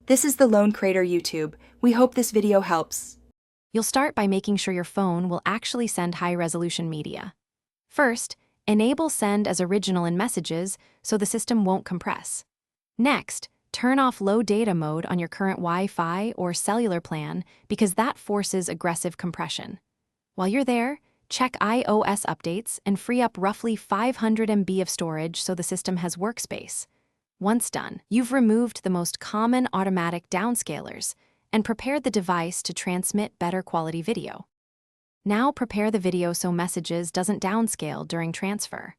This is the Lone Crater YouTube. We hope this video helps. You'll start by making sure your phone will actually send high-resolution media. First, enable Send as Original in Messages so the system won't compress. Next, turn off low data mode on your current Wi-Fi or cellular plan because that forces aggressive compression. While you're there, check iOS updates and free up roughly 500 MB of storage so the system has workspace. Once done, you've removed the most common automatic downscalers and prepared the device to transmit better quality video. Now prepare the video so Messages doesn't downscale during transfer.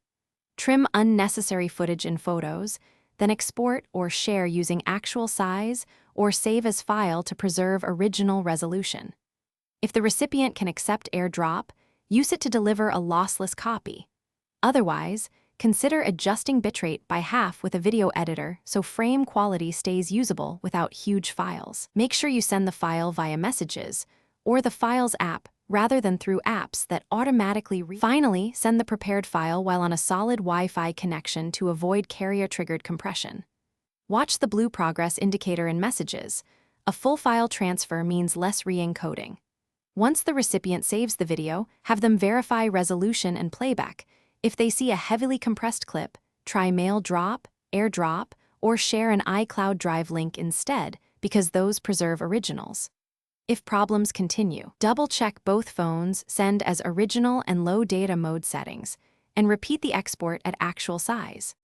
Trim unnecessary footage in photos, then export or share using actual size or save as file to preserve original resolution. If the recipient can accept AirDrop, use it to deliver a lossless copy. Otherwise, consider adjusting bitrate by half with a video editor so frame quality stays usable without huge files. Make sure you send the file via Messages or the Files app rather than through apps that automatically Finally, send the prepared file while on a solid Wi-Fi connection to avoid carrier-triggered compression. Watch the blue progress indicator in Messages. A full file transfer means less re-encoding. Once the recipient saves the video, have them verify resolution and playback. If they see a heavily compressed clip, try Mail Drop, AirDrop, or share an iCloud Drive link instead because those preserve originals. If problems continue, double-check both phones' send as original and low data mode settings, and repeat the export at actual size.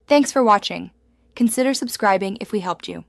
Thanks for watching. Consider subscribing if we helped you.